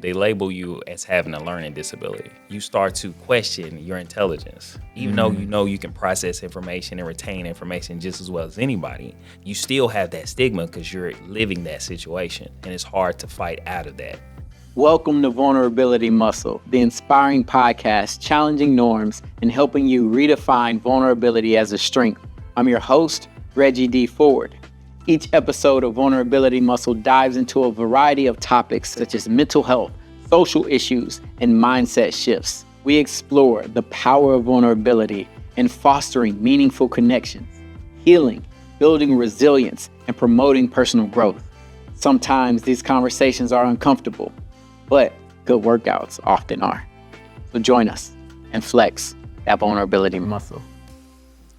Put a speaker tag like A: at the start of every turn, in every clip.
A: they label you as having a learning disability. You start to question your intelligence. Even though you know you can process information and retain information just as well as anybody, you still have that stigma because you're living that situation, and it's hard to fight out of that.
B: Welcome to Vulnerability Muscle, the inspiring podcast challenging norms and helping you redefine vulnerability as a strength. I'm your host, Reggie D. Each episode of Vulnerability Muscle dives into a variety of topics such as mental health, social issues, and mindset shifts. We explore the power of vulnerability in fostering meaningful connections, healing, building resilience, and promoting personal growth. Sometimes these conversations are uncomfortable, but good workouts often are. So join us and flex that vulnerability muscle.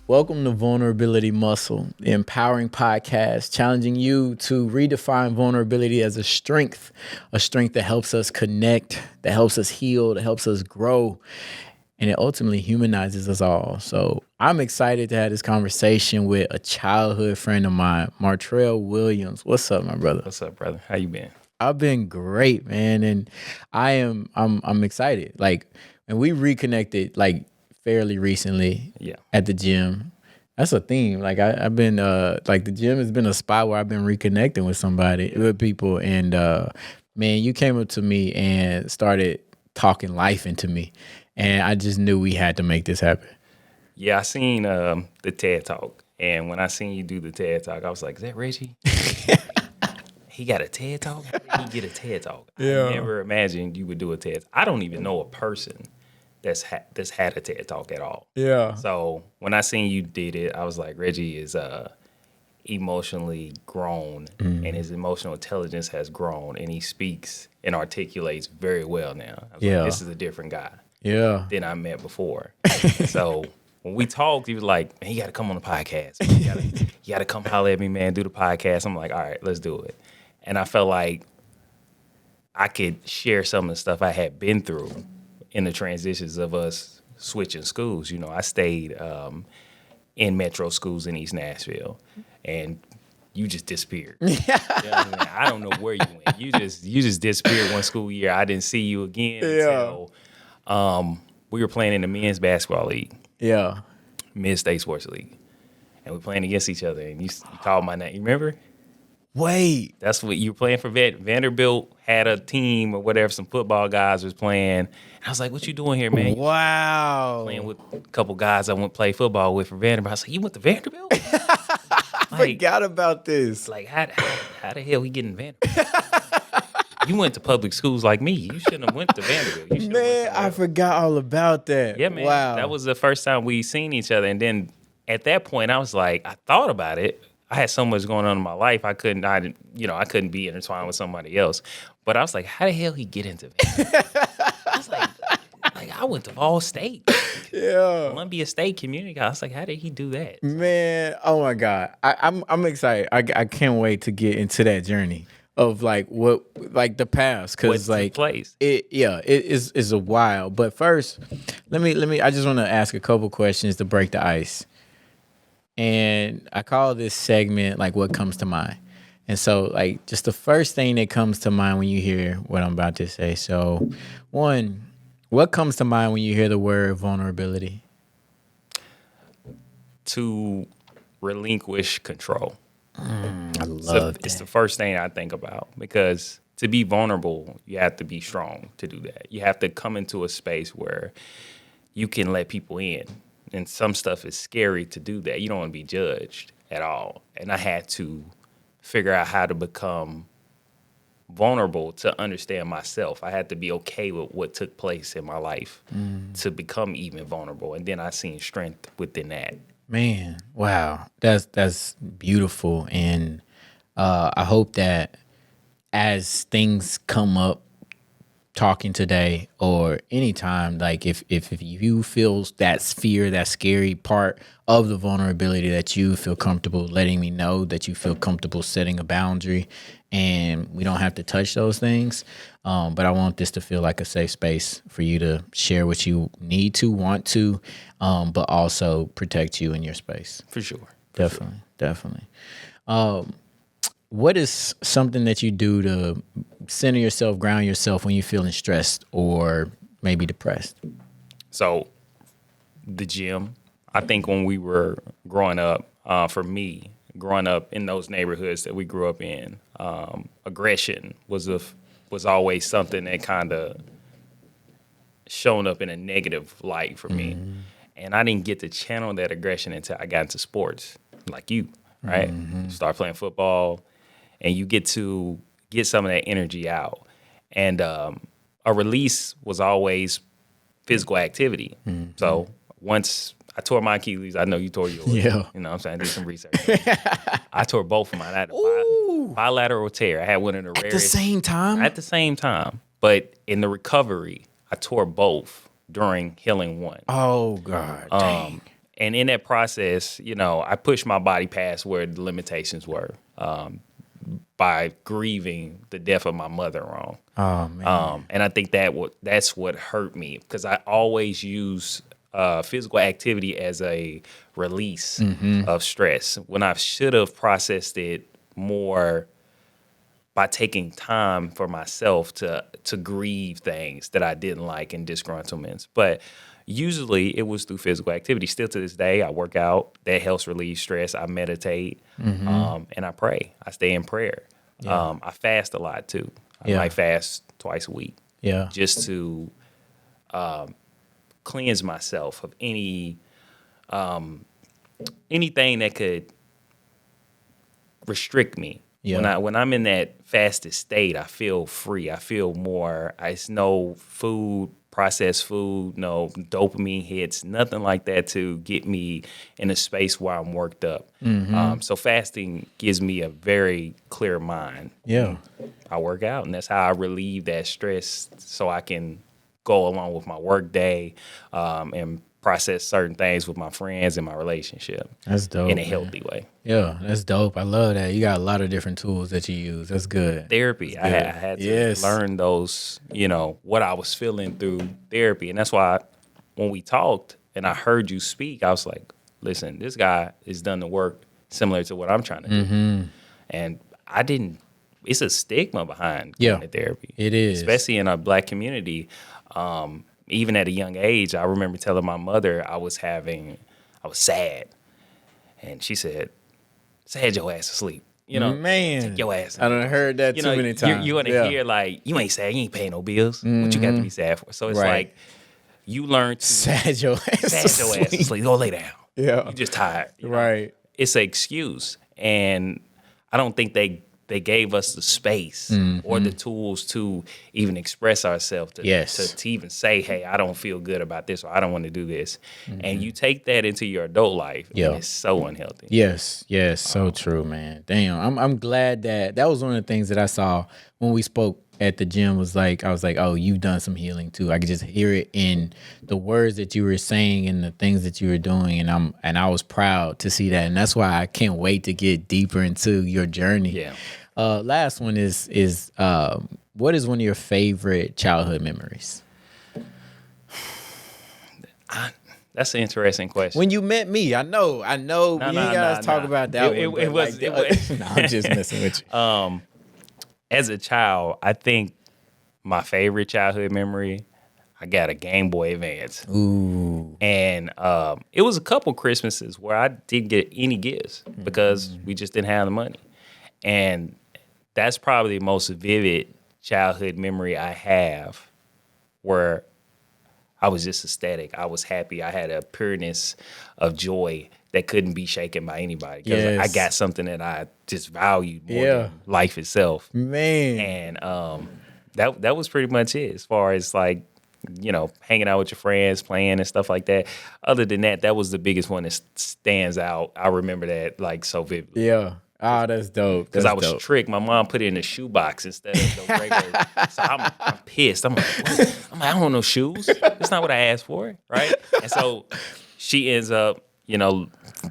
B: Welcome to Vulnerability Muscle, the empowering podcast challenging you to redefine vulnerability as a strength that helps us connect, that helps us heal, that helps us grow, and it ultimately humanizes us all. So I'm excited to have this conversation with a childhood friend of mine, Martrell Williams. What's up, my brother?
A: What's up, brother? How you been?
B: I've been great, man, and I'm excited. And we reconnected fairly recently at the gym. That's a theme. I've been the gym has been a spot where I've been reconnecting with people. And man, you came up to me and started talking life into me. And I just knew we had to make this happen.
A: Yeah, I seen the TED Talk. And when I seen you do the TED Talk, I was like, is that Reggie? He got a TED Talk? How did he get a TED Talk?
B: Yeah.
A: I never imagined you would do a TED. I don't even know a person that's had a TED Talk at all.
B: Yeah.
A: So when I seen you did it, I was like, Reggie is emotionally grown, and his emotional intelligence has grown, and he speaks and articulates very well now. I was like, this is a different guy than I met before. So when we talked, he was like, man, you got to come on the podcast. You got to come holler at me, man, do the podcast. I'm like, all right, let's do it. And I felt like I could share some of the stuff I had been through in the transitions of us switching schools. You know, I stayed in metro schools in East Nashville, and you just disappeared. You know what I mean? I don't know where you went. You just disappeared one school year. I didn't see you again until we were playing in the men's basketball league. Yeah. Mid-State Sports League. And we're playing against each other, and you called my name. You remember?
B: Wait.
A: That's what you were playing for. Vanderbilt had a team or whatever, some football guys was playing. And I was like, what you doing here, man?
B: Wow.
A: Playing with a couple guys I went play football with for Vanderbilt. I was like, you went to Vanderbilt?
B: I forgot about this.
A: Like, how the hell we getting Vanderbilt? You went to public schools like me. You shouldn't have went to Vanderbilt.
B: Man, I forgot all about that.
A: Yeah, man.
B: Wow.
A: That was the first time we seen each other. And then at that point, I was like, I thought about it. I had so much going on in my life. I couldn't be intertwined with somebody else. But I was like, how the hell he get into Vanderbilt? I was like I went to Ball State. Yeah. Columbia State Community. I was like, how did he do that?
B: Man, oh my God. I'm excited. I can't wait to get into that journey of the past. Cause
A: place.
B: It is a while. But first, I just want to ask a couple questions to break the ice. And I call this segment what comes to mind. And so just the first thing that comes to mind when you hear what I'm about to say. So one, what comes to mind when you hear the word vulnerability?
A: To relinquish control.
B: I love that.
A: It's the first thing I think about, because to be vulnerable, you have to be strong to do that. You have to come into a space where you can let people in. And some stuff is scary to do that. You don't want to be judged at all. And I had to figure out how to become vulnerable to understand myself. I had to be okay with what took place in my life to become even vulnerable. And then I seen strength within that.
B: Man, wow. That's beautiful. And I hope that as things come up, talking today or anytime, if you feel that fear, that scary part of the vulnerability, that you feel comfortable letting me know, that you feel comfortable setting a boundary, and we don't have to touch those things. But I want this to feel like a safe space for you to share what you need to, want to, but also protect you in your space.
A: For sure.
B: Definitely.
C: What is something that you do to center yourself, ground yourself when you're feeling stressed or maybe depressed?
A: So the gym. I think when we were growing up, for me, growing up in those neighborhoods that we grew up in, aggression was always something that kind of shown up in a negative light for me. And I didn't get to channel that aggression until I got into sports, like you, right? You start playing football, and you get to get some of that energy out. And a release was always physical activity. So once I tore my Achilles, I know you tore yours.
C: Yeah.
A: You know what I'm saying? I did some research. I tore both of mine. I had a bilateral tear. I had one of the rarest.
C: At the same time?
A: At the same time. But in the recovery, I tore both during healing one.
C: Oh, God. Dang.
A: And in that process, you know, I pushed my body past where the limitations were by grieving the death of my mother wrong.
C: Oh, man.
A: And I think that's what hurt me, because I always use physical activity as a release of stress when I should have processed it more by taking time for myself to grieve things that I didn't like and disgruntlements. But usually it was through physical activity. Still to this day, I work out. That helps relieve stress. I meditate, and I pray. I stay in prayer.
C: Yeah.
A: I fast a lot too. I might fast twice a week.
C: Yeah.
A: Just to cleanse myself of anything that could restrict me.
C: Yeah.
A: When I'm in that fasted state, I feel free. I feel more. It's no food, processed food, no dopamine hits, nothing like that to get me in a space where I'm worked up. So fasting gives me a very clear mind.
C: Yeah.
A: I work out, and that's how I relieve that stress, so I can go along with my work day and process certain things with my friends and my relationship.
C: That's dope.
A: In a healthy way.
C: Yeah, that's dope. I love that. You got a lot of different tools that you use. That's good.
A: Therapy. I had to learn those, you know, what I was feeling through therapy. And that's why when we talked and I heard you speak, I was like, listen, this guy has done the work similar to what I'm trying to do. And it's a stigma behind going to therapy.
C: It is.
A: Especially in our Black community. Even at a young age, I remember telling my mother I was sad. And she said, sad your ass to sleep. You know, take your ass.
C: I done heard that too many times.
A: You want to hear, like, you ain't sad, you ain't paying no bills. What you got to be sad for? So it's like, you learn to
C: sad your ass to sleep.
A: Go lay down.
C: Yeah.
A: You're just tired.
C: Right.
A: It's an excuse. And I don't think they gave us the space or the tools to even express ourselves, to even say, hey, I don't feel good about this, or I don't want to do this. And you take that into your adult life, and it's so unhealthy.
C: Yes, so true, man. Damn, I'm glad that was one of the things that I saw when we spoke at the gym. I was like, oh, you've done some healing too. I could just hear it in the words that you were saying and the things that you were doing, and I was proud to see that, and that's why I can't wait to get deeper into your journey.
A: Yeah.
C: Last one is what is one of your favorite childhood memories?
A: That's an interesting question.
C: When you met me, I know. You guys talk about that.
A: It was.
C: No, I'm just messing with you.
A: As a child, I think my favorite childhood memory, I got a Game Boy Advance.
C: Ooh.
A: And it was a couple Christmases where I didn't get any gifts because we just didn't have the money. And that's probably the most vivid childhood memory I have, where I was just ecstatic. I was happy. I had a pureness of joy that couldn't be shaken by anybody. Because I got something that I just valued more than life itself.
C: Man.
A: And that was pretty much it, as far as, like, you know, hanging out with your friends, playing and stuff like that. Other than that, that was the biggest one that stands out. I remember that, like, so vividly.
C: Yeah. Oh, that's dope.
A: Because I was tricked. My mom put it in a shoebox instead of the regular. So I'm pissed. I'm like, what? I don't want no shoes. That's not what I asked for, right? And so she ends up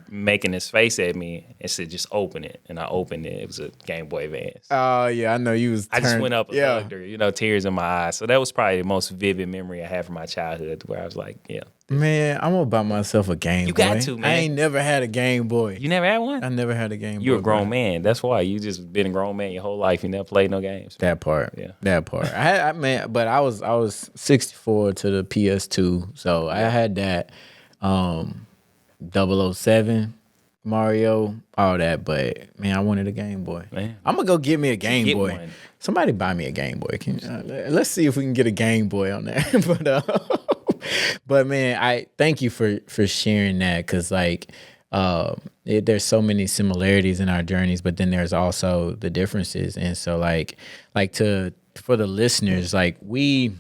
A: making his face at me and said, just open it. And I opened it. It was a Game Boy Advance.
C: Oh, yeah, I know you was
A: I just went up and hugged her, tears in my eyes. So that was probably the most vivid memory I have from my childhood, where I was like, yeah.
C: Man, I'm gonna buy myself a Game Boy.
A: You got to, man.
C: I ain't never had a Game Boy.
A: You never had one?
C: I never had a Game Boy.
A: You're a grown man. That's why. You just been a grown man your whole life. You never played no games.
C: That part.
A: Yeah.
C: That part. But I was 64 to the PS2, so I had that 007, Mario, all that. But man, I wanted a Game Boy. Man. I'm gonna go get me a Game Boy. One. Somebody buy me a Game Boy. Let's see if we can get a Game Boy on that. But man, I thank you for sharing that, because there's so many similarities in our journeys, but then there's also the differences. And so for the listeners, we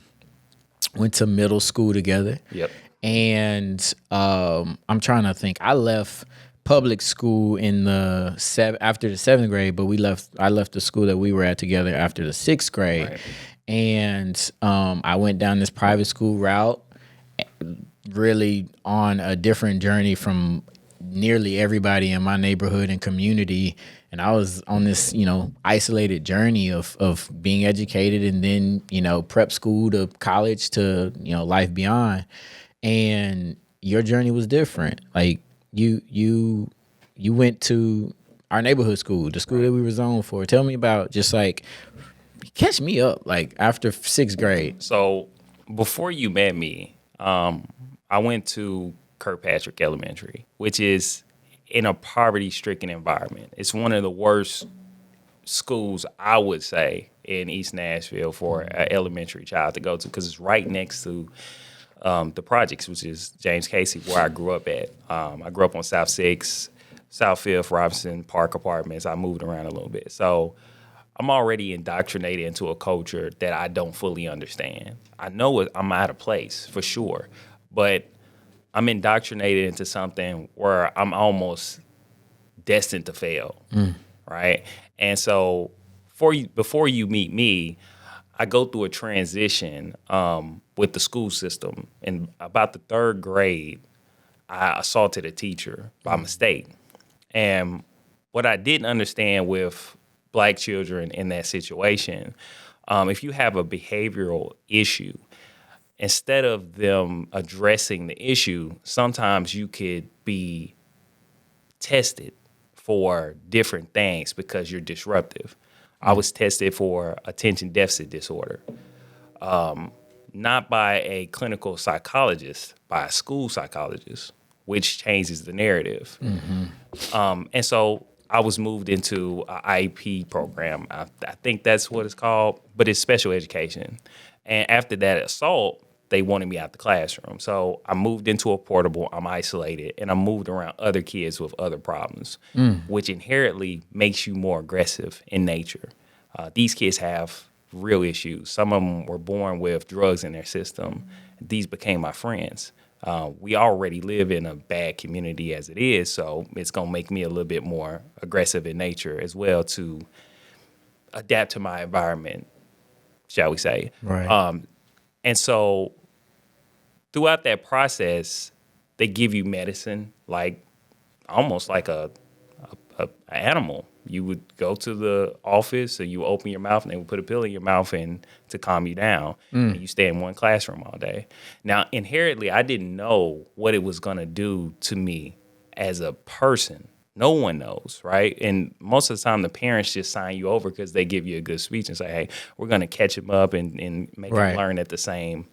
C: went to middle school together.
A: Yep.
C: And I'm trying to think. I left public school after the 7th grade, but I left the school that we were at together after the 6th grade. Right. And I went down this private school route, really on a different journey from nearly everybody in my neighborhood and community. And I was on this, isolated journey of being educated, and then, prep school to college to, life beyond. And your journey was different. Like you went to our neighborhood school, the school that we were zoned for. Tell me about catch me up, after 6th grade.
A: So before you met me, I went to Kirkpatrick Elementary, which is in a poverty-stricken environment. It's one of the worst schools, I would say, in East Nashville for an elementary child to go to, because it's right next to the projects, which is James Casey, where I grew up at. I grew up on South 6, South 5th, Robinson Park Apartments. I moved around a little bit. So I'm already indoctrinated into a culture that I don't fully understand. I know I'm out of place, for sure, but I'm indoctrinated into something where I'm almost destined to fail, right? And so before you meet me, I go through a transition with the school system. And about the 3rd grade, I assaulted a teacher by mistake. And what I didn't understand with Black children in that situation, if you have a behavioral issue, instead of them addressing the issue, sometimes you could be tested for different things because you're disruptive. I was tested for attention deficit disorder, not by a clinical psychologist, by a school psychologist, which changes the narrative. Mm-hmm. And so I was moved into an IEP program. I think that's what it's called, but it's special education. And after that assault, they wanted me out the classroom. So I moved into a portable, I'm isolated, and I moved around other kids with other problems, which inherently makes you more aggressive in nature. These kids have real issues. Some of them were born with drugs in their system. These became my friends. We already live in a bad community as it is, so it's going to make me a little bit more aggressive in nature as well to adapt to my environment, shall we say.
C: Right.
A: And so throughout that process, they give you medicine, almost like a animal. You would go to the office and you open your mouth and they would put a pill in your mouth and to calm you down. And you stay in one classroom all day. Now, inherently, I didn't know what it was going to do to me as a person. No one knows, right? And most of the time, the parents just sign you over because they give you a good speech and say, hey, we're going to catch him up and make him learn at the same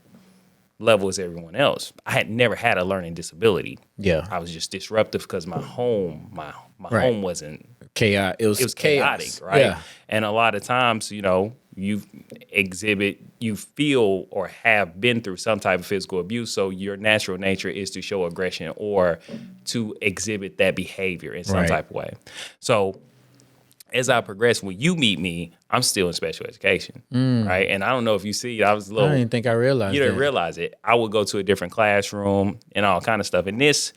A: level as everyone else. I had never had a learning disability.
C: Yeah.
A: I was just disruptive because my home wasn't
C: chaos. It was
A: chaotic, right?
C: Yeah.
A: And a lot of times, you feel or have been through some type of physical abuse, so your natural nature is to show aggression or to exhibit that behavior in some type of way. So as I progress, when you meet me, I'm still in special education, right? And I don't know if you see, I was a little...
C: I didn't think I realized
A: You didn't realize it. I would go to a different classroom and all kind of stuff. And this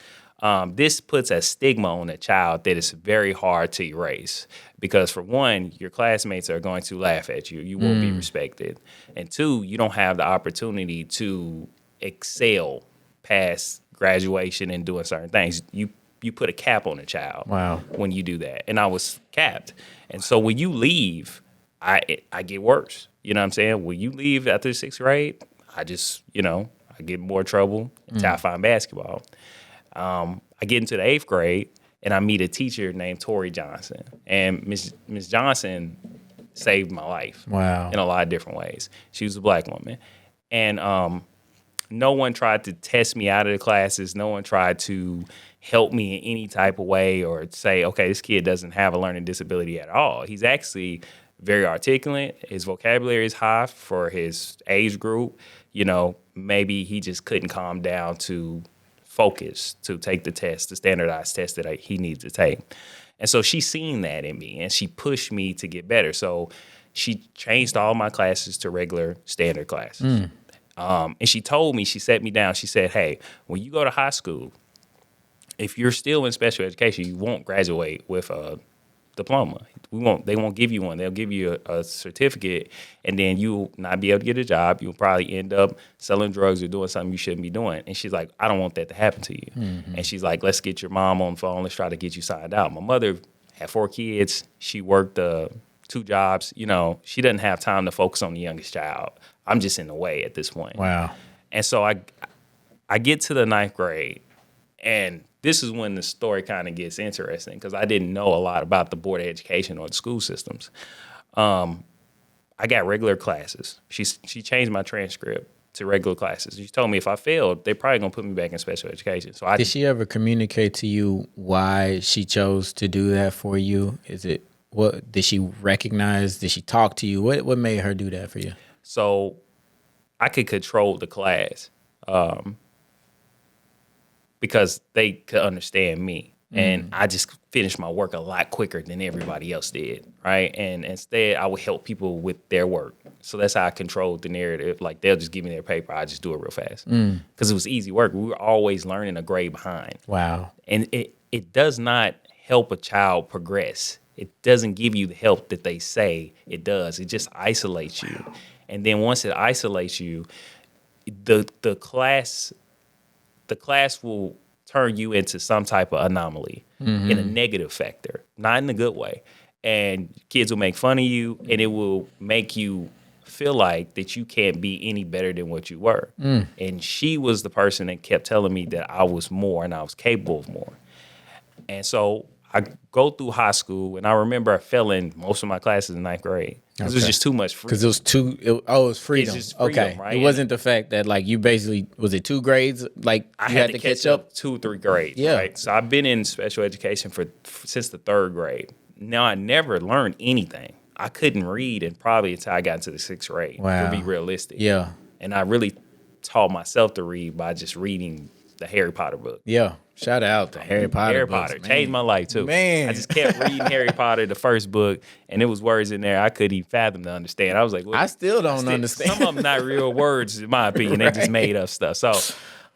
A: puts a stigma on a child that is very hard to erase. Because for one, your classmates are going to laugh at you. You won't be respected. And two, you don't have the opportunity to excel past graduation and doing certain things. You put a cap on a child.
C: Wow.
A: When you do that, and I was capped. And so when you leave, I get worse. You know what I'm saying? When you leave after the 6th grade, I just, I get more trouble until I find basketball. I get into the 8th grade, and I meet a teacher named Tori Johnson. And Miss Johnson saved my life.
C: Wow.
A: In a lot of different ways. She was a black woman. And no one tried to test me out of the classes. No one tried to help me in any type of way or say, okay, this kid doesn't have a learning disability at all. He's actually very articulate. His vocabulary is high for his age group. Maybe he just couldn't calm down to focus, to take the test, the standardized test that he needs to take. And so she seen that in me, and she pushed me to get better. So she changed all my classes to regular standard classes. And she told me, she sat me down, she said, hey, when you go to high school, if you're still in special education, you won't graduate with a diploma. They won't give you one. They'll give you a certificate, and then you'll not be able to get a job. You'll probably end up selling drugs or doing something you shouldn't be doing. And she's like, I don't want that to happen to you. Mm-hmm. And she's like, let's get your mom on the phone. Let's try to get you signed out. My mother had 4 kids. She worked 2 jobs. She doesn't have time to focus on the youngest child. I'm just in the way at this point.
C: Wow.
A: And so I get to the 9th grade, and this is when the story kind of gets interesting because I didn't know a lot about the board of education or the school systems. I got regular classes. She changed my transcript to regular classes. She told me if I failed, they're probably going to put me back in special education. So
C: did she ever communicate to you why she chose to do that for you? What did she recognize? Did she talk to you? What made her do that for you?
A: So I could control the class. Because they could understand me. And I just finished my work a lot quicker than everybody else did, right? And instead, I would help people with their work. So that's how I controlled the narrative. Like, they'll just give me their paper. I just do it real fast. Because it was easy work. We were always learning a grade behind.
C: Wow.
A: And it does not help a child progress. It doesn't give you the help that they say it does. It just isolates you. And then once it isolates you, the class will turn you into some type of anomaly in a negative factor, not in a good way. And kids will make fun of you, and it will make you feel like that you can't be any better than what you were. And she was the person that kept telling me that I was more and I was capable of more. And so I go through high school, and I remember failing most of my classes in 9th grade. Because it was just too much freedom.
C: Because it was freedom.
A: It's just freedom,
C: okay.
A: Right?
C: It wasn't the fact that, like, you basically, was it 2 grades? Like,
A: I
C: you had to catch up?
A: 2 or 3 grades.
C: Yeah.
A: Right? So I've been in special education since the 3rd grade. Now, I never learned anything. I couldn't read probably until I got into the 6th grade,
C: wow.
A: to be realistic.
C: Yeah.
A: And I really taught myself to read by just reading the Harry Potter book.
C: Yeah. Shout out to Harry Potter.
A: Harry Potter changed my life too.
C: Man.
A: I just kept reading Harry Potter, the first book, and it was words in there I couldn't even fathom to understand. I was like,
C: I still don't understand.
A: Some of them not real words, in my opinion. Right. They just made up stuff. So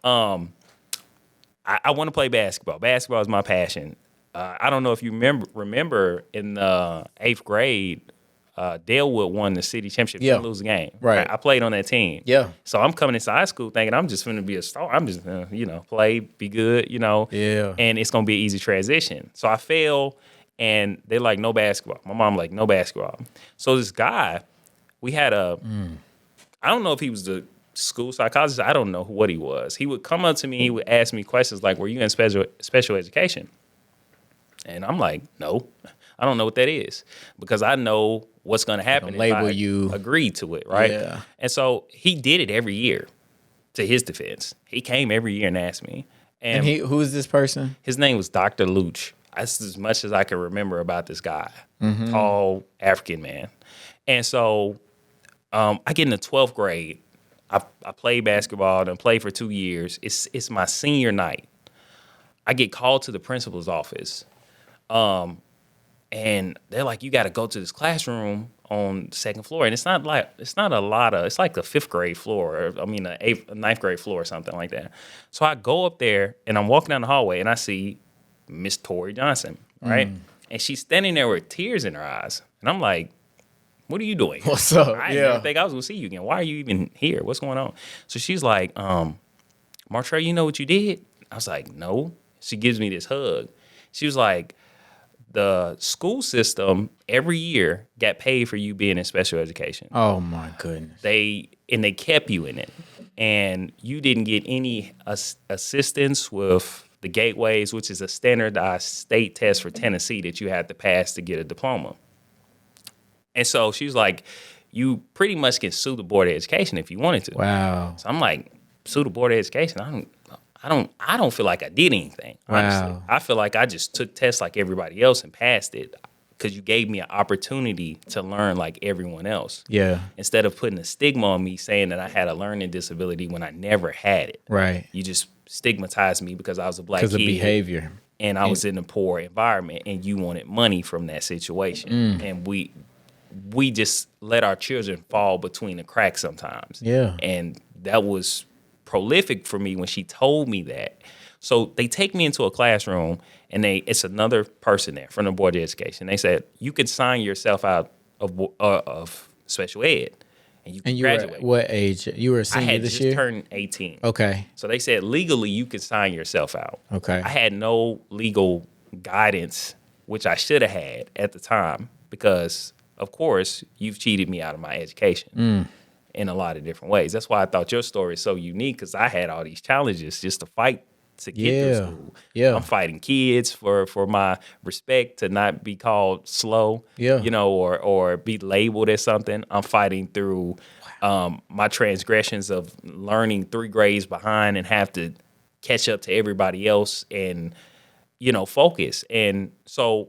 A: I want to play basketball. Basketball is my passion. I don't know if you remember in the 8th grade, Dalewood won the city championship.
C: Yeah.
A: Didn't lose a game.
C: Right.
A: I played on that team.
C: Yeah.
A: So I'm coming into high school thinking I'm just going to be a star. I'm just play, be good,
C: Yeah.
A: And it's going to be an easy transition. So I fail, and they're like, no basketball. My mom like, no basketball. So this guy, we had I don't know if he was the school psychologist. I don't know what he was. He would come up to me. He would ask me questions like, were you in special education? And I'm like, no, I don't know what that is, because I know what's going to happen if I agree to it, right?
C: Yeah.
A: And so he did it every year, to his defense. He came every year and asked me. And
C: who is this person?
A: His name was Dr. Luch. That's as much as I can remember about this guy, tall African man. And so I get in the 12th grade. I played basketball and played for 2 years. It's my senior night. I get called to the principal's office. And they're like, you got to go to this classroom on the 2nd floor. And it's not a lot of, it's like the 5th grade floor, or a 9th grade floor or something like that. So I go up there, and I'm walking down the hallway, and I see Miss Tori Johnson, right? And she's standing there with tears in her eyes. And I'm like, what are you doing?
C: What's up?
A: I didn't think I was going to see you again. Why are you even here? What's going on? So she's like, Martrell, you know what you did? I was like, no. She gives me this hug. She was like, the school system every year got paid for you being in special education.
C: Oh my goodness.
A: They kept you in it, and you didn't get any assistance with the gateways, which is a standardized state test for Tennessee that you had to pass to get a diploma. And so she was like, you pretty much can sue the Board of Education if you wanted to.
C: Wow.
A: So I'm like, sue the Board of Education? I don't feel like I did anything, honestly.
C: Wow.
A: I feel like I just took tests like everybody else and passed it because you gave me an opportunity to learn like everyone else.
C: Yeah.
A: Instead of putting a stigma on me saying that I had a learning disability when I never had it.
C: Right.
A: You just stigmatized me because I was a black kid.
C: Because of behavior.
A: And I was in a poor environment, and you wanted money from that situation. And we just let our children fall between the cracks sometimes.
C: Yeah.
A: And that was prolific for me when she told me that. So they take me into a classroom, and it's another person there from the Board of Education. They said, you could sign yourself out of special ed, and you can graduate.
C: Were at what age? You were a senior this year?
A: I had just turned 18.
C: Okay.
A: So they said legally you could sign yourself out.
C: Okay.
A: I had no legal guidance, which I should have had at the time, because, of course, you've cheated me out of my education in a lot of different ways. That's why I thought your story is so unique, because I had all these challenges just to fight to get through school.
C: Yeah.
A: I'm fighting kids for my respect, to not be called slow,
C: Yeah.
A: or be labeled as something. I'm fighting through my transgressions of learning 3 grades behind and have to catch up to everybody else and, focus. And so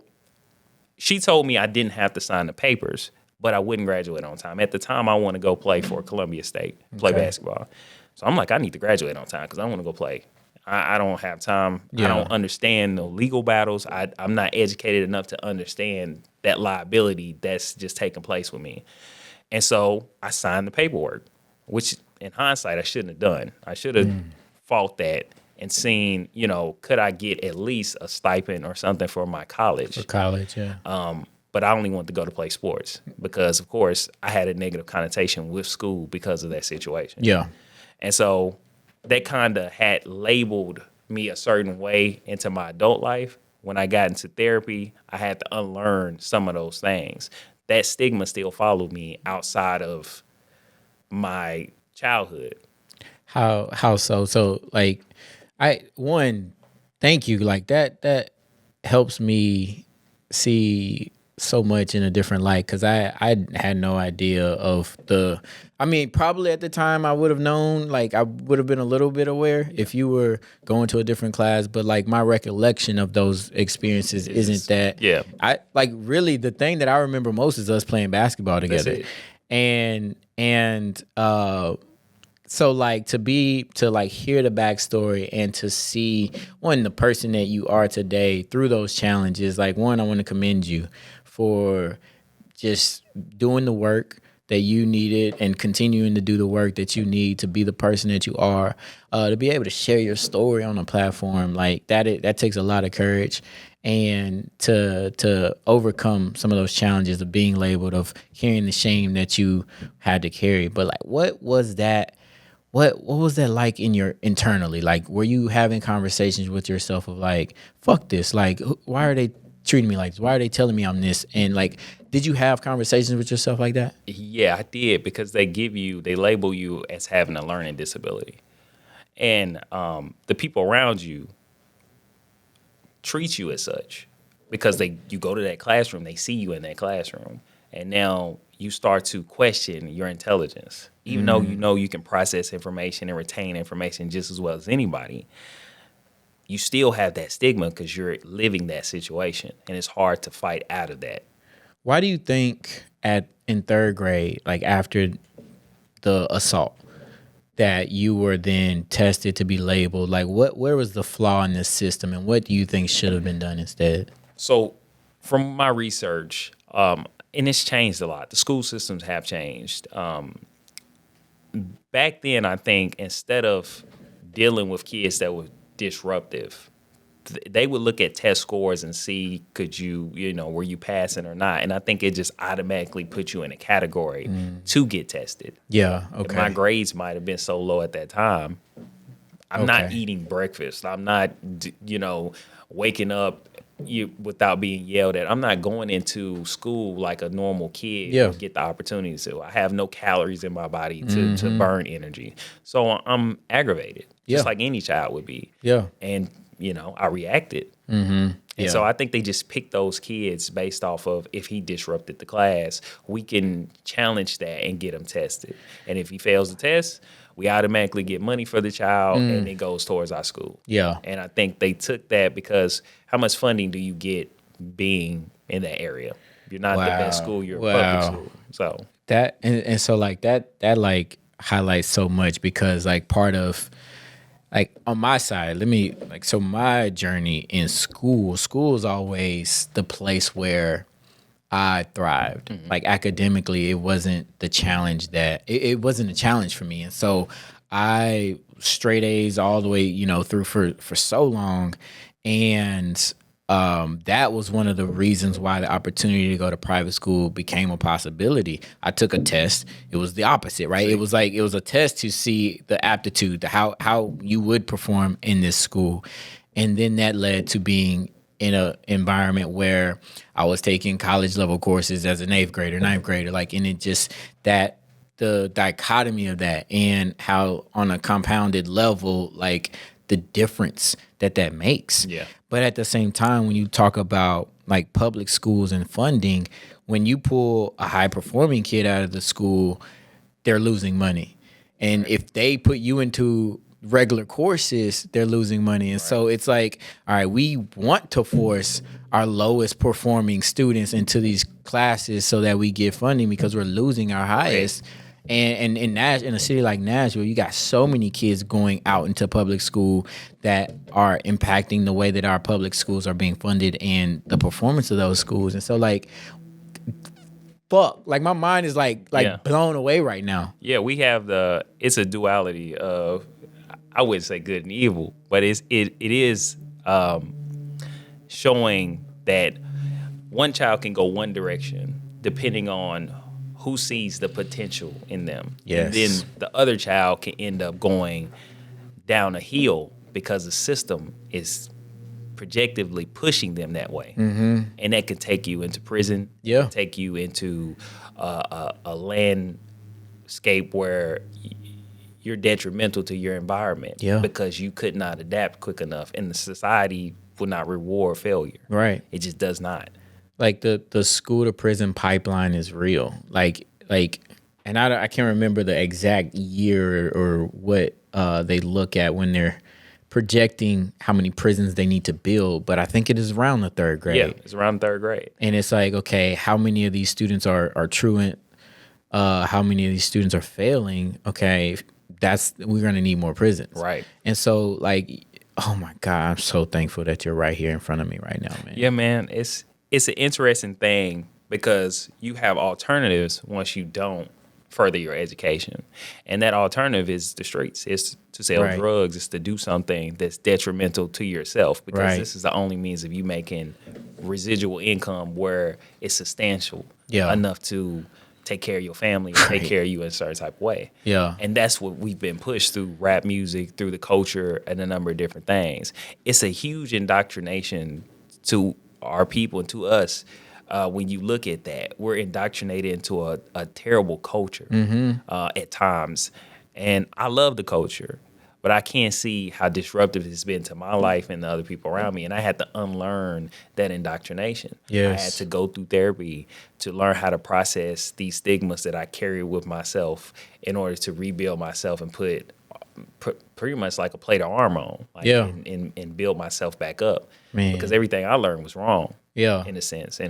A: she told me I didn't have to sign the papers, but I wouldn't graduate on time. At the time, I want to go play for Columbia State, play basketball. So I'm like, I need to graduate on time because I want to go play. I don't have time.
C: Yeah.
A: I don't understand the legal battles. I'm not educated enough to understand that liability that's just taking place with me. And so I signed the paperwork, which in hindsight, I shouldn't have done. I should have fought that and seen, could I get at least a stipend or something for my college?
C: For college, yeah.
A: But I only wanted to go to play sports because, of course, I had a negative connotation with school because of that situation.
C: Yeah.
A: And so that kind of had labeled me a certain way into my adult life. When I got into therapy, I had to unlearn some of those things. That stigma still followed me outside of my childhood.
C: How so? So like, thank you. Like that helps me see so much in a different light, because I had no idea of probably at the time I would have known, like I would have been a little bit aware if you were going to a different class, but like my recollection of those experiences isn't that.
A: Yeah.
C: I like really the thing that I remember most is us playing basketball together. And so like to hear the backstory and to see the person that you are today through those challenges, like I want to commend you for just doing the work that you needed and continuing to do the work that you need to be the person that you are, to be able to share your story on a platform like that. That takes a lot of courage, and to overcome some of those challenges of being labeled, of carrying the shame that you had to carry. But like, what was that? What was that like internally? Like, were you having conversations with yourself of like, fuck this? Like, why are they treating me like this? Why are they telling me I'm this? And like, did you have conversations with yourself like that?
A: Yeah, I did, because they label you as having a learning disability. And the people around you treat you as such because you go to that classroom, they see you in that classroom, and now you start to question your intelligence. Even though you can process information and retain information just as well as anybody, you still have that stigma because you're living that situation, and it's hard to fight out of that.
C: Why do you think in 3rd grade, like after the assault, that you were then tested to be labeled? Like, where was the flaw in this system, and what do you think should have been done instead?
A: So from my research, and it's changed a lot. The school systems have changed. Back then, I think instead of dealing with kids that were disruptive, they would look at test scores and see, were you passing or not? And I think it just automatically put you in a category to get tested.
C: Yeah, okay.
A: And my grades might have been so low at that time, I'm not eating breakfast. I'm not, waking up without being yelled at. I'm not going into school like a normal kid and get the opportunity to. I have no calories in my body to burn energy. So I'm aggravated, just like any child would be.
C: Yeah.
A: And, I reacted. And so I think they just pick those kids based off of if he disrupted the class, we can challenge that and get him tested. And if he fails the test, we automatically get money for the child and it goes towards our school. Yeah. And I think they took that because how much funding do you get being in that area? You're not the best school, you're a public school. So
C: that and so like that like highlights so much because like part of like on my side, so my journey in school is always the place where I thrived. Like academically, it wasn't the challenge it wasn't a challenge for me. And so I straight A's all the way, through for so long. And that was one of the reasons why the opportunity to go to private school became a possibility. I took a test. It was the opposite, right? It was a test to see the aptitude, how you would perform in this school. And then that led to being in an environment where I was taking college level courses as an 8th grader, 9th grader, and it just that the dichotomy of that and how on a compounded level, the difference that makes. Yeah. But at the same time, when you talk about public schools and funding, when you pull a high performing kid out of the school, they're losing money. And if they put you into regular courses, they're losing money. And so it's like, all right, we want to force our lowest performing students into these classes so that we get funding because we're losing our highest. And in a city like Nashville, you got so many kids going out into public school that are impacting the way that our public schools are being funded and the performance of those schools. And so fuck, my mind is blown away right now.
A: Yeah, we have it's a duality of, I wouldn't say good and evil, but it is showing that one child can go one direction depending on who sees the potential in them. Yes. And then the other child can end up going down a hill because the system is projectively pushing them that way. And that can take you into prison, take you into a landscape where you're detrimental to your environment because you could not adapt quick enough, and the society will not reward failure. Right. It just does not.
C: The school to prison pipeline is real. And I can't remember the exact year or what they look at when they're projecting how many prisons they need to build, but I think it is around the 3rd grade.
A: Yeah, it's around 3rd grade.
C: And it's okay, how many of these students are truant? How many of these students are failing? Okay, we're gonna need more prisons. Right. And so oh my God, I'm so thankful that you're right here in front of me right now, man.
A: Yeah, man. It's an interesting thing because you have alternatives once you don't further your education. And that alternative is the streets. It's to sell drugs. It's to do something that's detrimental to yourself because this is the only means of you making residual income where it's substantial enough to take care of your family and take care of you in a certain type of way. Yeah. And that's what we've been pushed through rap music, through the culture, and a number of different things. It's a huge indoctrination to our people and to us. When you look at that, we're indoctrinated into a terrible culture at times. And I love the culture, but I can't see how disruptive it's been to my life and the other people around me. And I had to unlearn that indoctrination. Yes. I had to go through therapy to learn how to process these stigmas that I carry with myself in order to rebuild myself and put pretty much like a plate of armor on and build myself back up. Man. Because everything I learned was wrong. Yeah. In a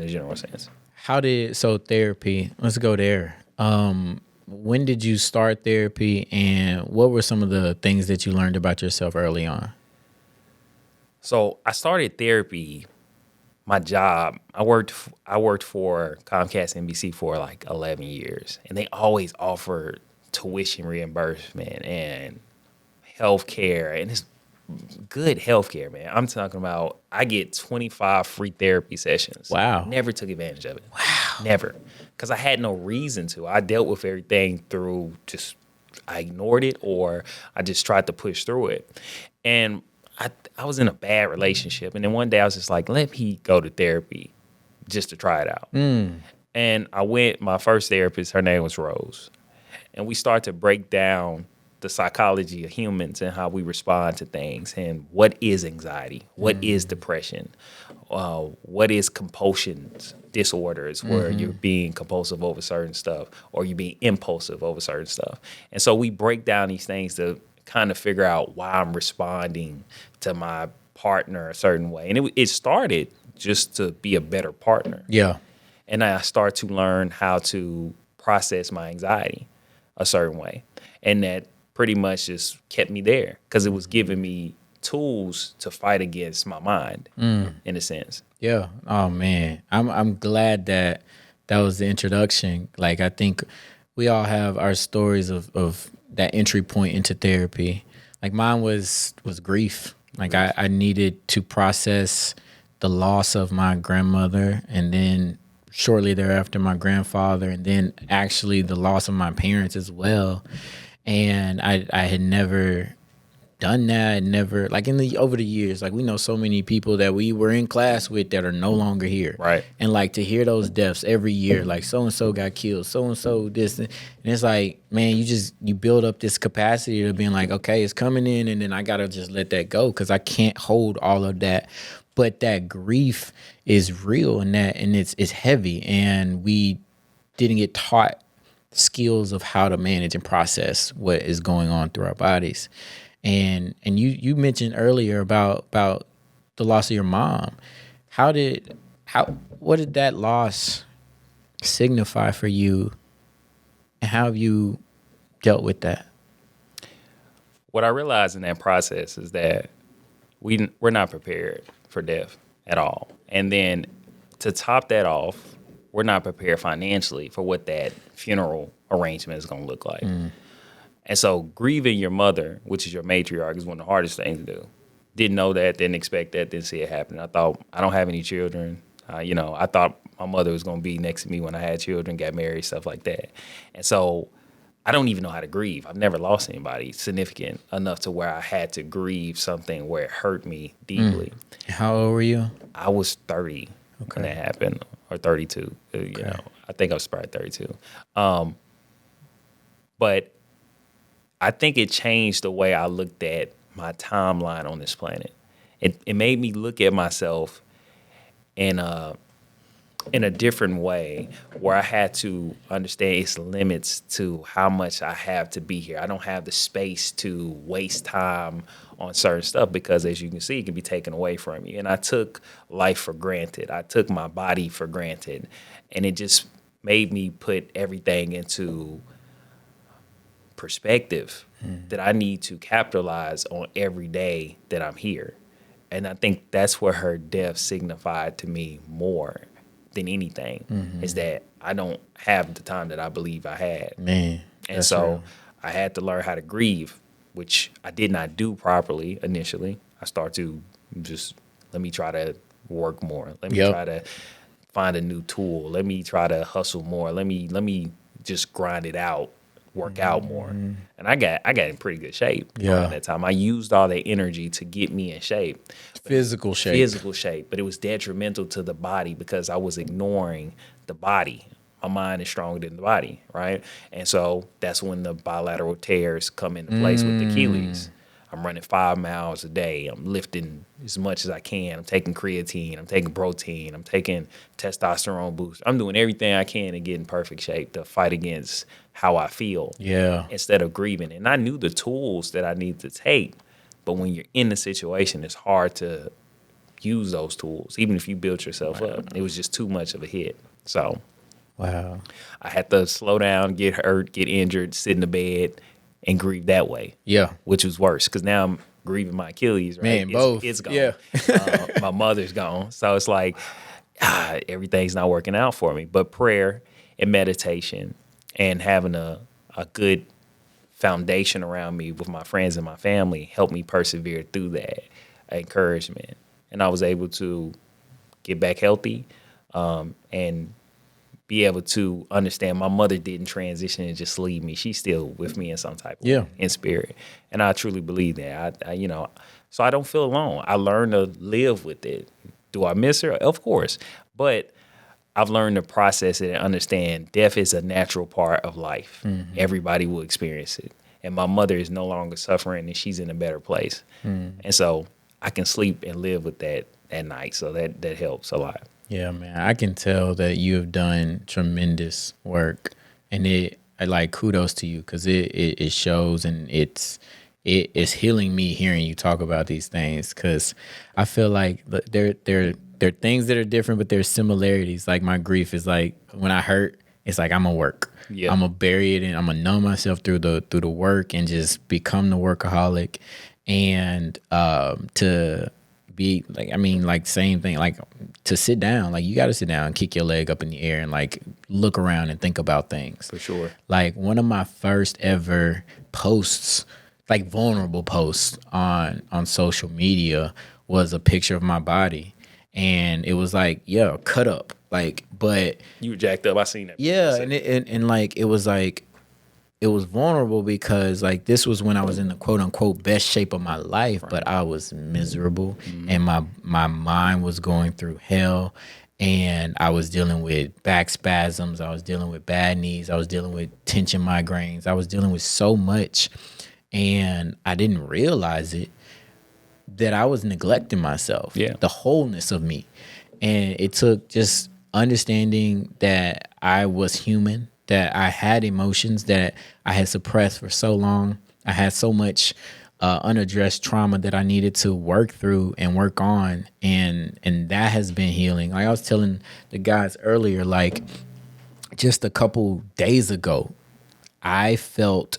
A: general sense.
C: Therapy, let's go there. When did you start therapy and what were some of the things that you learned about yourself early on?
A: So I started therapy, my job. I worked for Comcast NBC for 11 years, and they always offered tuition reimbursement and health care, and it's good health care, man. I'm talking about I get 25 free therapy sessions. Wow. Never took advantage of it. Wow. Never. Because I had no reason to. I dealt with everything through just I ignored it or I just tried to push through it. And I was in a bad relationship. And then one day I was just like, let me go to therapy just to try it out. And I went, my first therapist, her name was Rose. And we started to break down the psychology of humans and how we respond to things and what is anxiety, what is depression, what is compulsion disorders where you're being compulsive over certain stuff or you're being impulsive over certain stuff. And so we break down these things to kind of figure out why I'm responding to my partner a certain way. And it started just to be a better partner.
C: Yeah.
A: And I start to learn how to process my anxiety a certain way. And that pretty much just kept me there because it was giving me tools to fight against my mind in a sense.
C: Yeah. Oh man. I'm glad that was the introduction. Like I think we all have our stories of that entry point into therapy. Like mine was grief. Like I needed to process the loss of my grandmother and then shortly thereafter my grandfather and then actually the loss of my parents as well. And I had never done that, never like over the years, like we know so many people that we were in class with that are no longer here.
A: Right.
C: And like to hear those deaths every year, like so and so got killed, so and so this, and it's like, man, you build up this capacity to being like, okay, it's coming in, and then I gotta just let that go because I can't hold all of that. But that grief is real, and it's heavy, and we didn't get taught skills of how to manage and process what is going on through our bodies. And you mentioned earlier about the loss of your mom. What did that loss signify for you, and how have you dealt with that?
A: What I realized in that process is that we're not prepared for death at all. And then to top that off, we're not prepared financially for what that funeral arrangement is going to look like. And so grieving your mother, which is your matriarch, is one of the hardest things to do. Didn't know that, didn't expect that, didn't see it happen. I thought, I don't have any children. I thought my mother was going to be next to me when I had children, got married, stuff like that. And so I don't even know how to grieve. I've never lost anybody significant enough to where I had to grieve something where it hurt me deeply.
C: How old were you?
A: I was 30 when that happened, or 32. I think I was probably 32. But I think it changed the way I looked at my timeline on this planet. It made me look at myself in a different way, where I had to understand its limits to how much I have to be here. I don't have the space to waste time on certain stuff because, as you can see, it can be taken away from you. And I took life for granted. I took my body for granted. And it just made me put everything into perspective that I need to capitalize on every day that I'm here. And I think that's where her death signified to me more than anything, is that I don't have the time that I believe I had.
C: Man.
A: And so real. I had to learn how to grieve, which I did not do properly initially. I started to just, let me try to work more. Let me try to find a new tool. Let me try to hustle more. Let me just grind it out, work out more. And I got in pretty good shape around that time. I used all that energy to get me in shape.
C: Physical shape.
A: But it was detrimental to the body because I was ignoring the body. My mind is stronger than the body, right? And so that's when the bilateral tears come into place with the Achilles. I'm running 5 miles a day. I'm lifting as much as I can. I'm taking creatine. I'm taking protein. I'm taking testosterone boost. I'm doing everything I can to get in perfect shape to fight against how I feel. Instead of grieving. And I knew the tools that I need to take, but when you're in the situation, it's hard to use those tools, even if you built yourself up. It was just too much of a hit. So I had to slow down, get hurt, get injured, sit in the bed, and grieve that way. Which was worse because now I'm grieving my Achilles. Right?
C: Man, both.
A: It's gone. My mother's gone. So it's like everything's not working out for me. But prayer and meditation and having a good foundation around me with my friends and my family helped me persevere through that encouragement. And I was able to get back healthy and be able to understand my mother didn't transition and just leave me. She's still with me in some type of way, in spirit. And I truly believe that. I so I don't feel alone. I learned to live with it. Do I miss her? Of course. But I've learned to process it and understand death is a natural part of life. Everybody will experience it. And my mother is no longer suffering and she's in a better place. And so I can sleep and live with that at night. So that helps a lot.
C: Yeah, man. I can tell that you have done tremendous work, and kudos to you, because it shows, and it's healing me hearing you talk about these things, because I feel like there are things that are different, but there's similarities. Like my grief is like when I hurt, it's like I'm gonna work. Yeah. I'm gonna bury it and I'm gonna numb myself through the work and just become the workaholic, and to be like same thing, like to sit down, like you got to sit down and kick your leg up in the air and like look around and think about things.
A: For sure.
C: Like one of my first ever posts, like vulnerable posts on social media, was a picture of my body, and it was like, yeah, cut up, like, but
A: you were jacked up. I seen that.
C: Yeah, and like it was like, it was vulnerable because like this was when I was in the quote unquote best shape of my life, right, but I was miserable, and my mind was going through hell, and I was dealing with back spasms, I was dealing with bad knees, I was dealing with tension migraines, I was dealing with so much, and I didn't realize it, that I was neglecting myself, the wholeness of me. And it took just understanding that I was human, that I had emotions that I had suppressed for so long. I had so much unaddressed trauma that I needed to work through and work on, and that has been healing. Like I was telling the guys earlier, like just a couple days ago, I felt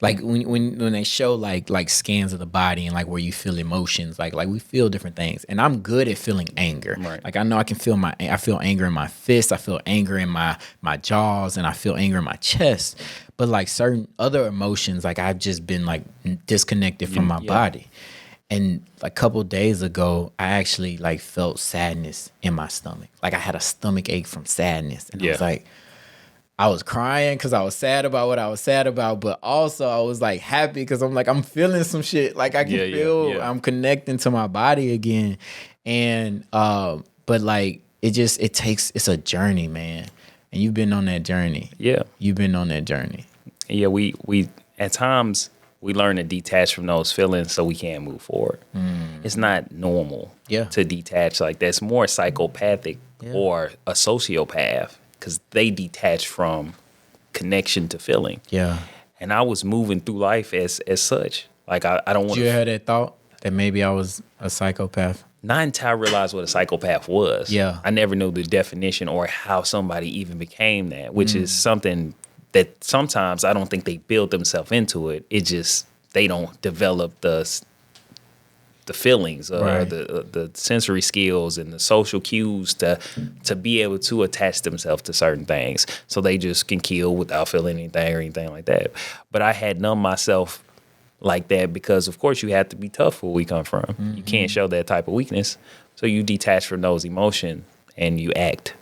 C: like when they show like scans of the body and like where you feel emotions, like we feel different things, and I'm good at feeling anger. Right. Like I know I can feel I feel anger in my fists, I feel anger in my jaws, and I feel anger in my chest. But like certain other emotions, like I've just been like disconnected from my body. And a couple days ago, I actually like felt sadness in my stomach. Like I had a stomach ache from sadness, and I was like, I was crying because I was sad about what I was sad about, but also I was like happy because I'm like, I'm feeling some shit. Like I can feel I'm connecting to my body again. And but like it's a journey, man. And you've been on that journey. Yeah. You've been on that journey.
A: Yeah, we at times we learn to detach from those feelings so we can move forward. It's not normal to detach like that's more psychopathic or a sociopath, because they detach from connection to feeling. Yeah. And I was moving through life as such. Like I don't want to.
C: Did you have that thought that maybe I was a psychopath?
A: Not until I realized what a psychopath was. Yeah. I never knew the definition or how somebody even became that, which is something that sometimes I don't think they build themselves into it. It just, they don't develop the feelings or the sensory skills and the social cues to be able to attach themselves to certain things. So they just can kill without feeling anything or anything like that. But I had numbed myself like that because, of course, you have to be tough where we come from. Mm-hmm. You can't show that type of weakness. So you detach from those emotions and you act.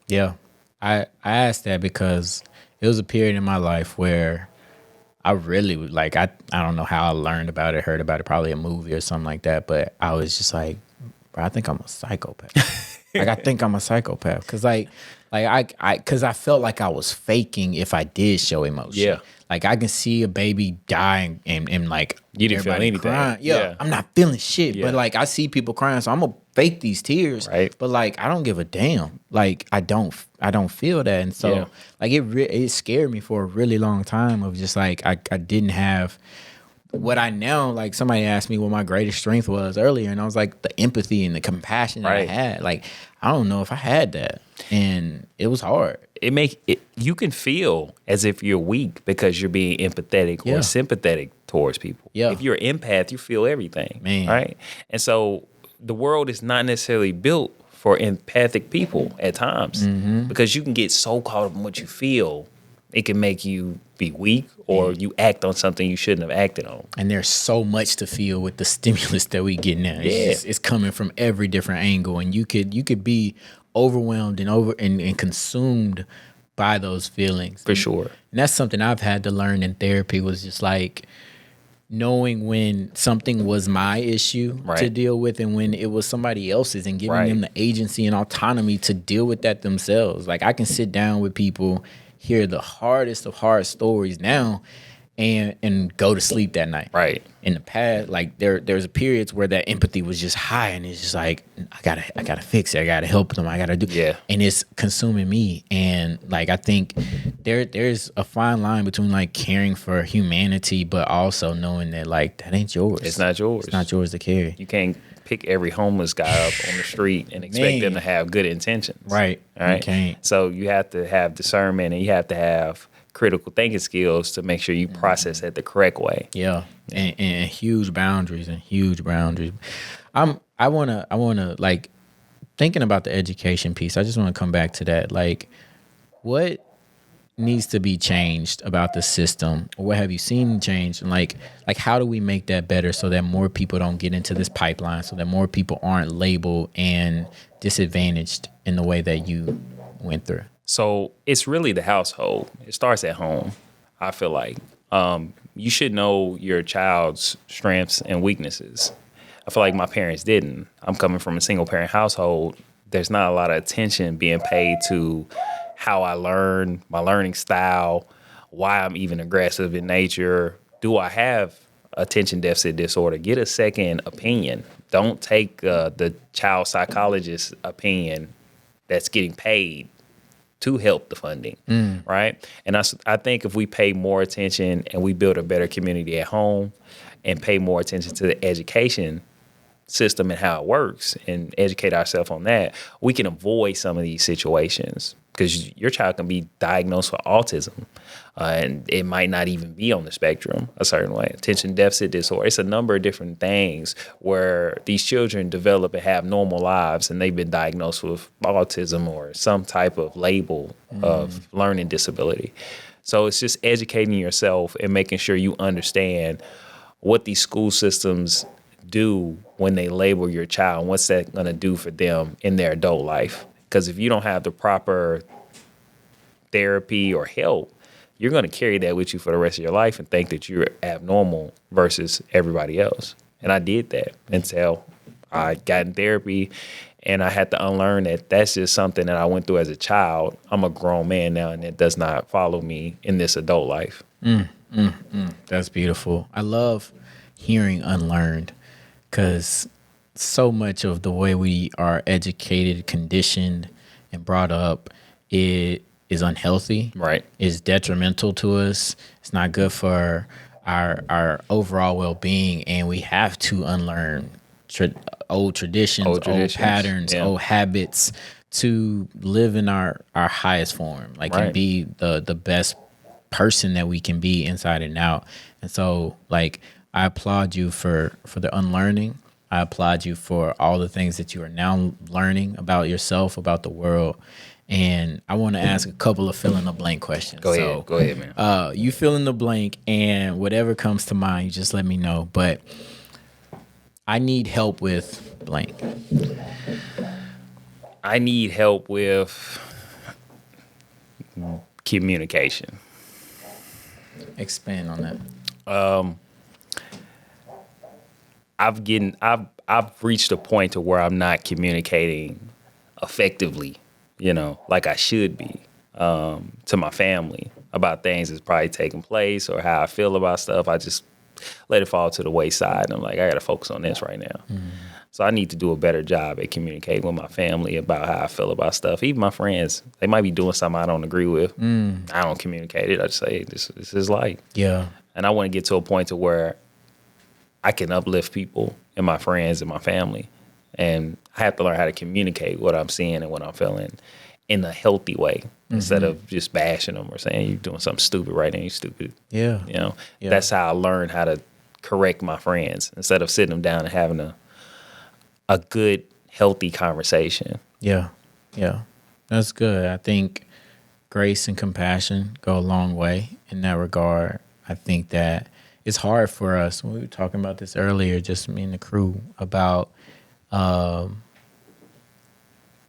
C: Yeah. I asked that because it was a period in my life where I really like, I don't know how I learned about it, heard about it, probably a movie or something like that. But I was just like, bro, I think I'm a psychopath. Like, I think I'm a psychopath. Cause cause I felt like I was faking if I did show emotion. Yeah. Like I can see a baby dying and like,
A: you didn't feel anything.
C: Crying. Yeah. I'm not feeling shit, but like I see people crying. So I'm gonna fake these tears. Right. But like, I don't give a damn. Like I don't feel that. And so like it scared me for a really long time of just like, I didn't have what I now, like somebody asked me what my greatest strength was earlier. And I was like, the empathy and the compassion that I had. Like, I don't know if I had that. And it was hard.
A: You can feel as if you're weak because you're being empathetic or sympathetic towards people. Yeah. If you're an empath, you feel everything. Man. Right. And so the world is not necessarily built for empathic people at times because you can get so caught up in what you feel, it can make you be weak or you act on something you shouldn't have acted on.
C: And there's so much to feel with the stimulus that we get now. It's coming from every different angle, and you could be overwhelmed and consumed by those feelings.
A: For sure.
C: And that's something I've had to learn in therapy, was just like knowing when something was my issue to deal with and when it was somebody else's, and giving them the agency and autonomy to deal with that themselves. Like, I can sit down with people, hear the hardest of hard stories now, and go to sleep that night.
A: Right.
C: In the past, like there's periods where that empathy was just high, and it's just like, I gotta fix it. I gotta help them. I gotta do.
A: Yeah.
C: And it's consuming me. And like, I think there's a fine line between like caring for humanity, but also knowing that like that ain't yours.
A: It's not yours.
C: It's not yours to carry.
A: You can't pick every homeless guy up on the street and expect them to have good intentions.
C: Right.
A: All right.
C: You can't.
A: So you have to have discernment, and you have to have critical thinking skills to make sure you process it the correct way.
C: Yeah. And huge boundaries. I wanna like, thinking about the education piece, I just want to come back to that. Like, what needs to be changed about the system, or what have you seen change? And like how do we make that better so that more people don't get into this pipeline, so that more people aren't labeled and disadvantaged in the way that you went through?
A: So it's really the household. It starts at home, I feel like. You should know your child's strengths and weaknesses. I feel like my parents didn't. I'm coming from a single parent household. There's not a lot of attention being paid to how I learn, my learning style, why I'm even aggressive in nature. Do I have attention deficit disorder? Get a second opinion. Don't take the child psychologist's opinion that's getting paid to help the funding, right? And I think if we pay more attention and we build a better community at home and pay more attention to the education system and how it works and educate ourselves on that, we can avoid some of these situations, because your child can be diagnosed with autism and it might not even be on the spectrum a certain way. Attention deficit disorder. It's a number of different things where these children develop and have normal lives, and they've been diagnosed with autism or some type of label of learning disability. So it's just educating yourself and making sure you understand what these school systems do when they label your child, and what's that going to do for them in their adult life. Because if you don't have the proper therapy or help, you're going to carry that with you for the rest of your life and think that you're abnormal versus everybody else. And I did that until I got in therapy, and I had to unlearn that that's just something that I went through as a child. I'm a grown man now, and it does not follow me in this adult life.
C: That's beautiful. I love hearing unlearned, because so much of the way we are educated, conditioned, and brought up, it is unhealthy.
A: Right.
C: It's detrimental to us. It's not good for our overall well-being, and we have to unlearn old traditions, old patterns, old habits to live in our highest form, like, and be the best person that we can be inside and out. And so, like, I applaud you for the unlearning. I applaud you for all the things that you are now learning about yourself, about the world. And I want to ask a couple of fill in the blank questions.
A: Go ahead, man.
C: You fill in the blank, and whatever comes to mind, you just let me know. But I need help with blank.
A: I need help with communication.
C: Expand on that.
A: I've reached a point to where I'm not communicating effectively, like I should be, to my family about things that's probably taking place or how I feel about stuff. I just let it fall to the wayside. And I'm like, I got to focus on this right now. Mm-hmm. So I need to do a better job at communicating with my family about how I feel about stuff. Even my friends, they might be doing something I don't agree with. I don't communicate it. I just say, this is life.
C: Yeah.
A: And I want to get to a point to where I can uplift people and my friends and my family. And I have to learn how to communicate what I'm seeing and what I'm feeling in a healthy way, instead of just bashing them or saying you're doing something stupid right now, you're stupid.
C: Yeah.
A: That's how I learned how to correct my friends instead of sitting them down and having a good, healthy conversation.
C: Yeah. Yeah. That's good. I think grace and compassion go a long way in that regard. I think that it's hard for us. We were talking about this earlier, just me and the crew, about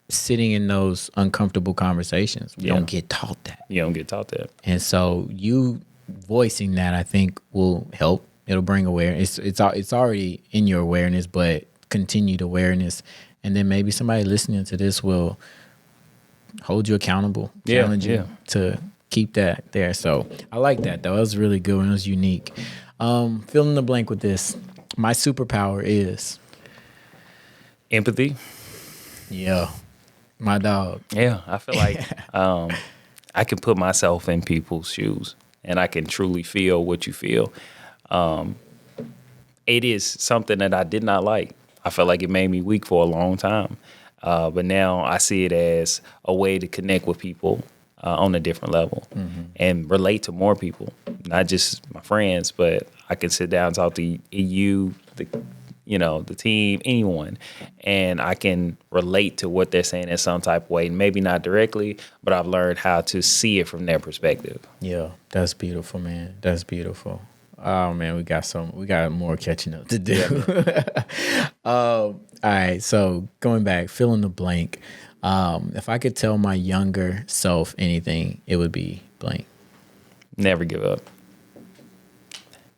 C: sitting in those uncomfortable conversations. We don't get taught that.
A: You don't get taught that.
C: And so you voicing that, I think, will help. It'll bring awareness. It's already in your awareness, but continued awareness. And then maybe somebody listening to this will hold you accountable, challenge you to keep that there. So I like that, though. It was really good and it was unique. Fill in the blank with this. My superpower is
A: empathy.
C: Yeah. My dog.
A: Yeah, I feel like I can put myself in people's shoes and I can truly feel what you feel. It is something that I did not like. I felt like it made me weak for a long time. But now I see it as a way to connect with people on a different level and relate to more people, not just my friends, but I can sit down and talk to you, the team, anyone, and I can relate to what they're saying in some type of way. Maybe not directly, but I've learned how to see it from their perspective.
C: Yeah, that's beautiful, man. That's beautiful. Oh man, we got more catching up to do. All right, so going back, fill in the blank. If I could tell my younger self anything, it would be blank.
A: Never give up.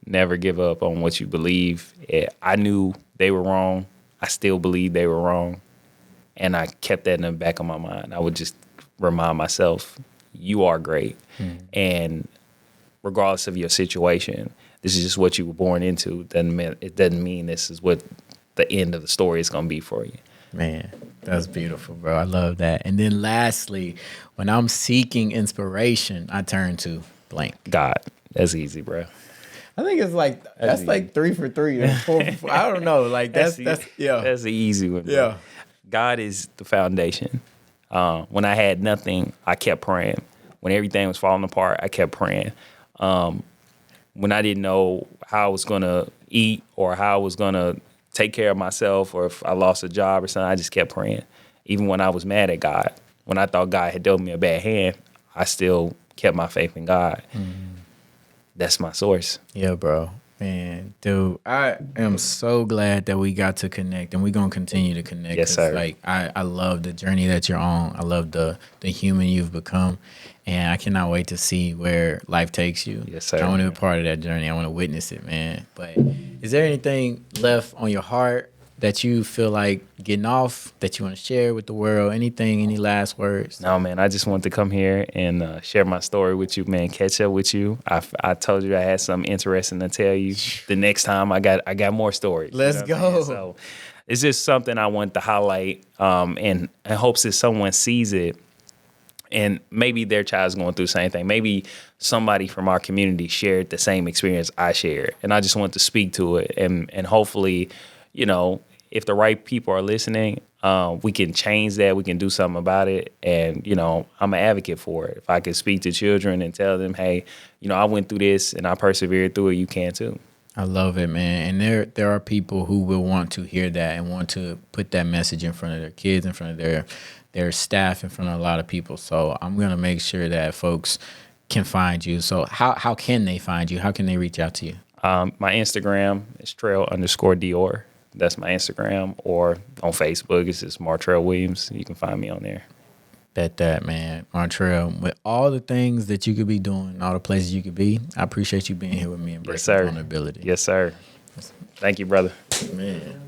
A: Never give up on what you believe. I knew they were wrong. I still believe they were wrong. And I kept that in the back of my mind. I would just remind myself, you are great. And regardless of your situation, this is just what you were born into. It doesn't mean this is what the end of the story is going to be for you.
C: Man, that's beautiful, bro. I love that. And then lastly, when I'm seeking inspiration, I turn to blank.
A: God. That's easy, bro.
C: I think it's like that's like 3 for 3 or 4 for 4. I don't know. Like that's yeah.
A: That's the easy one. Bro.
C: Yeah.
A: God is the foundation. When I had nothing, I kept praying. When everything was falling apart, I kept praying. When I didn't know how I was gonna eat or how I was gonna take care of myself, or if I lost a job or something, I just kept praying. Even when I was mad at God, when I thought God had dealt me a bad hand, I still kept my faith in God. That's my source.
C: Yeah, bro. Man, dude, I am so glad that we got to connect, and we're going to continue to connect.
A: Yes, sir.
C: Like, I love the journey that you're on. I love the human you've become, and I cannot wait to see where life takes you.
A: Yes, sir.
C: I want to be a part of that journey. I want to witness it, man. But is there anything left on your heart that you feel like getting off, that you want to share with the world? Anything, any last words?
A: No, man, I just wanted to come here and share my story with you, man, catch up with you. I told you I had something interesting to tell you. The next time I got more stories.
C: Let's go.
A: So it's just something I want to highlight and in hopes that someone sees it and maybe their child's going through the same thing. Maybe somebody from our community shared the same experience I shared. And I just want to speak to it and hopefully, if the right people are listening, we can change that. We can do something about it. And, I'm an advocate for it. If I can speak to children and tell them, hey, I went through this and I persevered through it, you can too.
C: I love it, man. And there are people who will want to hear that and want to put that message in front of their kids, in front of their staff, in front of a lot of people. So I'm going to make sure that folks can find you. So how can they find you? How can they reach out to you?
A: My Instagram is trail_Dior. That's my Instagram, or on Facebook, it's just Martrell Williams. You can find me on there.
C: That man, Martrell, with all the things that you could be doing, all the places you could be, I appreciate you being here with me and embracing vulnerability.
A: Yes, sir. Thank you, brother.
C: Man.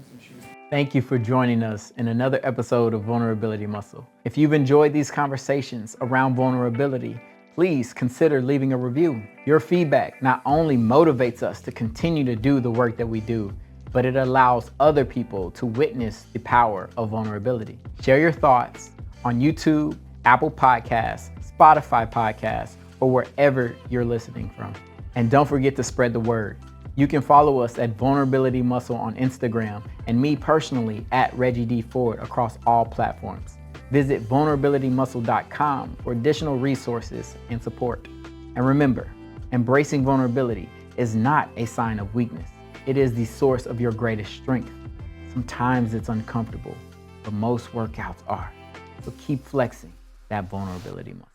B: Thank you for joining us in another episode of Vulnerability Muscle. If you've enjoyed these conversations around vulnerability, please consider leaving a review. Your feedback not only motivates us to continue to do the work that we do, but it allows other people to witness the power of vulnerability. Share your thoughts on YouTube, Apple Podcasts, Spotify Podcasts, or wherever you're listening from. And don't forget to spread the word. You can follow us at Vulnerability Muscle on Instagram and me personally at Reggie D Ford across all platforms. Visit vulnerabilitymuscle.com for additional resources and support. And remember, embracing vulnerability is not a sign of weakness. It is the source of your greatest strength. Sometimes it's uncomfortable, but most workouts are. So keep flexing that vulnerability muscle.